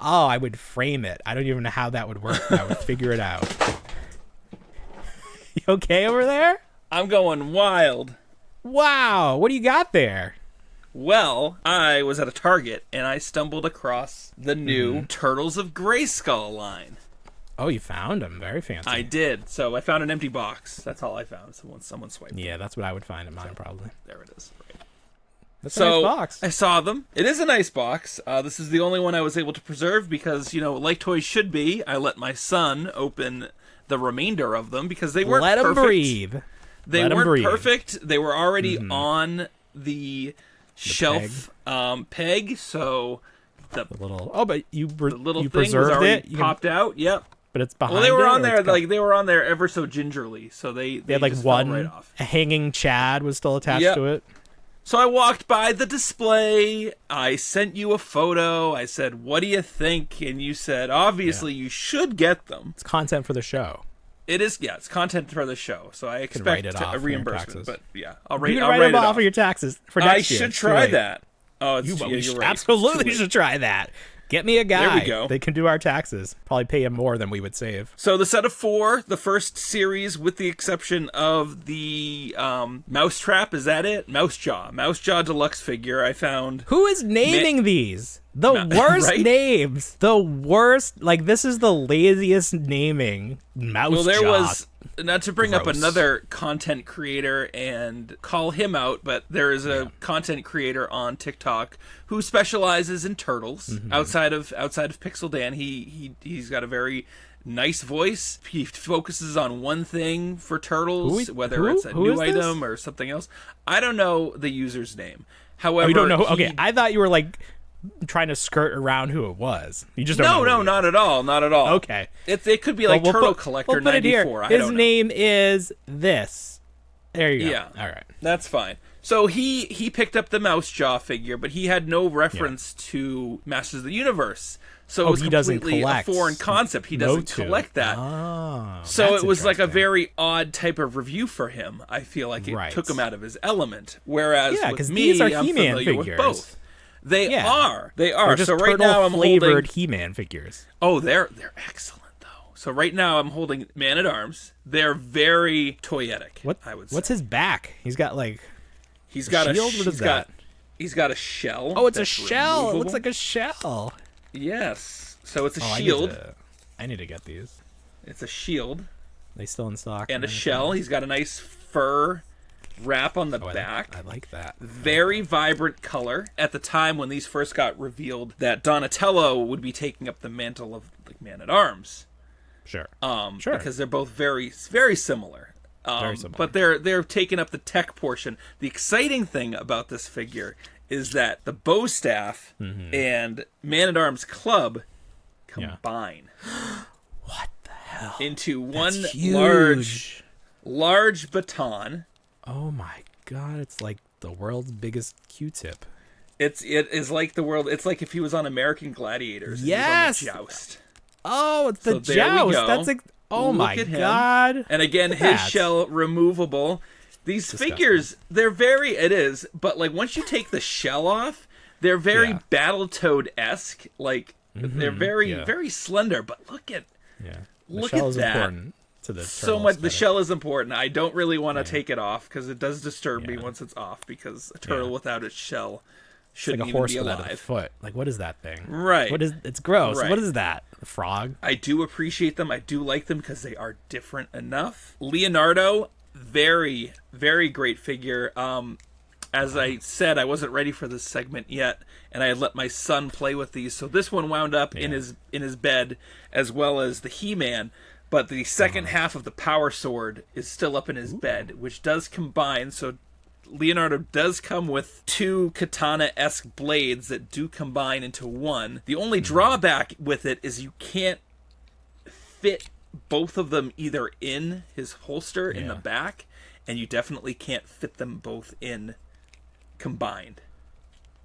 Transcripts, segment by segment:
Oh, I would frame it. I don't even know how that would work, but I would figure it out. You okay over there? I'm going wild. Wow, what do you got there? Well, I was at a Target, and I stumbled across the new Turtles of Grayskull line. Oh, you found them. Very fancy. I did. So I found an empty box. That's all I found. Someone swiped. Yeah, that's what I would find in mine, probably. There it is. Right. That's a nice box. I saw them. It is a nice box. This is the only one I was able to preserve because, like toys should be, I let my son open the remainder of them because they weren't perfect. Let them breathe. They weren't perfect. They were already on the shelf peg, so the little. Oh, but you little you thing was preserved already it. popped out. Yep. But it's behind. Well, they were it, on there they were on there ever so gingerly, so they had like just one fell right off. hanging Chad was still attached to it. So I walked by the display. I sent you a photo. I said, "What do you think?" And you said, "Obviously, you should get them." It's content for the show. It is, it's content for the show, so I expect a reimbursement. But I'll write it off for your taxes for next year. I should try that. Oh, you're right. Absolutely should try that. Get me a guy. There we go. They can do our taxes. Probably pay him more than we would save. So the set of 4, the first series, with the exception of the Mousetrap, is that it? Mousejaw Deluxe figure. I found. Who is naming these? The worst right? names. The worst. Like, this is the laziest naming. Mousejaw. Well, there was, not to bring up another content creator and call him out, but there is a content creator on TikTok who specializes in turtles. Outside of Pixel Dan. He's got a very nice voice. He focuses on one thing for turtles, whether it's a new item or something else. I don't know the user's name. However, you don't know. Okay, I thought you were like trying to skirt around who it was. You just don't know. No, not at all. Not at all. Okay, it could be like Turtle Collector 94. His name is this. There you go. Yeah, all right, that's fine. So he picked up the Mousejaw figure, but he had no reference to Masters of the Universe. So it was completely a foreign concept. He doesn't collect that. Oh, so it was like a very odd type of review for him. I feel like it took him out of his element. Whereas with me, these are I'm He-Man familiar figures. with both. They are. They're just so right now I'm flavored holding He-Man figures. Oh, they're excellent though. So right now I'm holding Man-at-Arms. They're very toyetic. I would say. What's his back? He's got like. He's got shield. What is that? He's got a shell. Oh, it's a shell. Removable. It looks like a shell. Yes. So it's a shield. I need to get these. It's a shield. They still in stock. And a shell. He's got a nice fur wrap on the back. I like that. Very vibrant color. At the time when these first got revealed, that Donatello would be taking up the mantle of like Man-at-Arms. Sure. Because they're both very, very similar. But they're taking up the tech portion. The exciting thing about this figure is that the bow staff and Man-at-Arms club combine. What the hell? Into one huge. large baton. Oh my god, it's like the world's biggest Q-tip. It is like the world. It's like if he was on American Gladiators. Yes. And he was on the joust. Oh, it's the joust. That's oh Look my at him. God. And again, his shell removable. These figures, they're very. It is, but like once you take the shell off, they're very Battletoad-esque. Like they're very very slender. But look at look at that. Important to the so much. The shell is important. I don't really want to take it off because it does disturb me once it's off. Because a turtle without its shell shouldn't like a horse even be without a alive. foot. Like what is that thing? Right. What is? It's gross. Right. What is that? A frog? I do appreciate them. I do like them because they are different enough. Leonardo, very very great figure. As I said, I wasn't ready for this segment yet, and I had let my son play with these. So this one wound up in his bed, as well as the He-Man. But the second half of the Power Sword is still up in his bed, which does combine. So Leonardo does come with 2 katana-esque blades that do combine into one. The only drawback with it is you can't fit both of them either in his holster in the back, and you definitely can't fit them both in combined.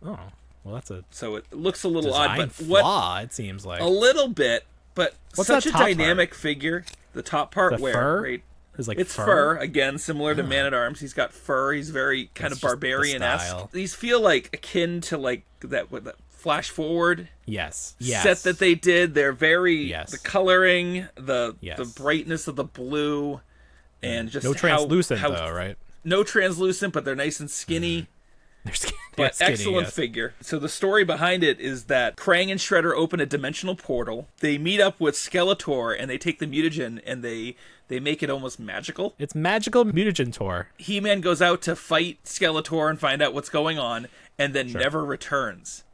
Oh, well, that's a so it looks a little odd, but flaw, it seems like a little bit. But what's such a dynamic part? Figure. The top part the where fur? Right, it's fur again, similar to Man-at-Arms. He's got fur. He's very kind of barbarian-esque. These feel like akin to like that Flash Forward Yes. set that they did. They're very the coloring, the Yes. brightness of the blue, and just no translucent how though, right? no translucent, but they're nice and skinny. They're skinny. But skinny, excellent yes. figure. So the story behind it is that Krang and Shredder open a dimensional portal. They meet up with Skeletor, and they take the mutagen, and they make it almost magical. It's magical mutagen tour. He-Man goes out to fight Skeletor and find out what's going on, and then never returns.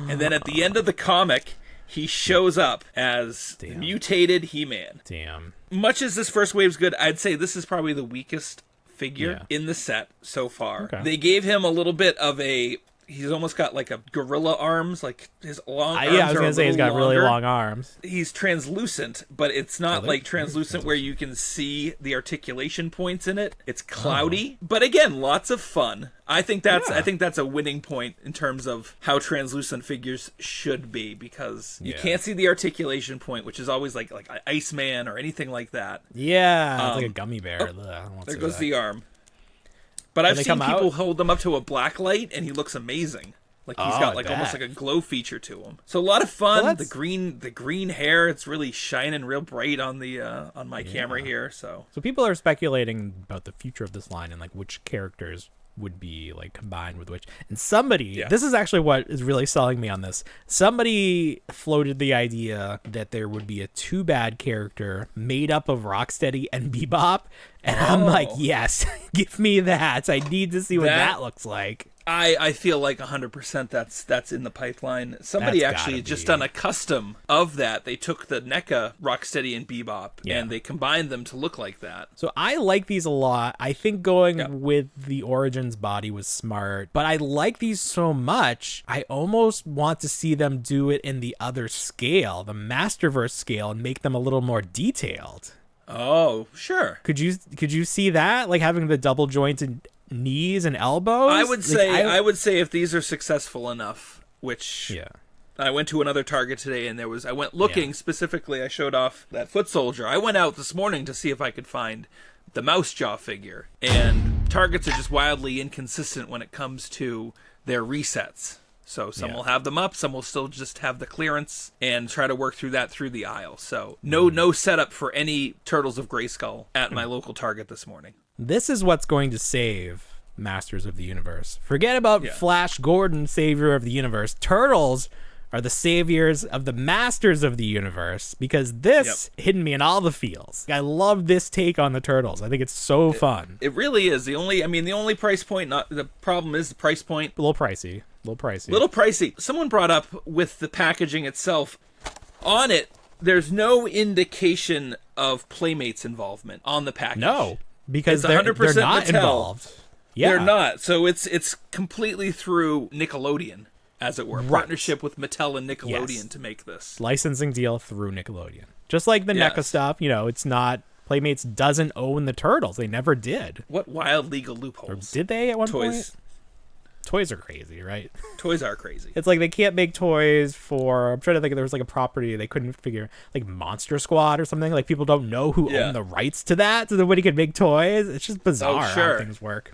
And then at the end of the comic, he shows up as mutated He-Man. Damn. Much as this first wave's good, I'd say this is probably the weakest figure in the set so far. Okay. They gave him a little bit of he's almost got like a gorilla arms, like his long arms I was are gonna say he's got longer. really long arms. He's translucent, but it's not like translucent where you can see the articulation points in it. It's cloudy, but again, lots of fun. I think that's a winning point in terms of how translucent figures should be, because you can't see the articulation point, which is always like Iceman or anything like that. Yeah, it's like a gummy bear. Ugh, I don't want to There say goes that. the arm. But I've they seen come people out? hold them up to a black light, and he looks amazing. Like he's Oh, got I like almost bet. like a glow feature to him. So a lot of fun. Well, the green hair, it's really shining real bright on the on my camera here. So people are speculating about the future of this line and like which characters would be like combined with which. And somebody, this is actually what is really selling me on this. Somebody floated the idea that there would be a Too Bad character made up of Rocksteady and Bebop. And I'm like, yes, give me that. I need to see what that looks like. I feel like 100% that's in the pipeline. Somebody That's actually gotta just be. done a custom of that. They took the NECA Rocksteady and Bebop and they combined them to look like that. So I like these a lot. I think going with the Origins body was smart, but I like these so much, I almost want to see them do it in the other scale, the Masterverse scale, and make them a little more detailed. Oh, sure. Could you see that? Like having the double jointed knees and elbows? I would say if these are successful enough, which I went to another Target today and I went looking specifically. I showed off that foot soldier. I went out this morning to see if I could find the Mouse Jaw figure, and Targets are just wildly inconsistent when it comes to their resets. So some will have them up, some will still just have the clearance and try to work through that through the aisle. So no setup for any Turtles of Grayskull at my local Target this morning. This is what's going to save Masters of the Universe. Forget about Flash Gordon, savior of the universe. Turtles are the saviors of the Masters of the Universe, because this hidden me in all the feels. I love this take on the Turtles. I think it's so fun. It really is. The only price point, the problem is the price point. A little pricey. Little pricey. Someone brought up with the packaging itself, on it, there's no indication of Playmates involvement on the package. No, because it's they're 100% not Mattel. involved. Yeah. They're not. So it's completely through Nickelodeon, as it were. Partnership with Mattel and Nickelodeon to make this. Licensing deal through Nickelodeon. Just like the NECA stuff, it's not... Playmates doesn't own the Turtles. They never did. What wild legal loopholes. Or did they at one point? Toys are crazy, right? Toys are crazy. It's like they can't make toys for... I'm trying to think if there was like a property they couldn't figure... Like Monster Squad or something. Like people don't know who owned the rights to that, so nobody could make toys. It's just bizarre how things work.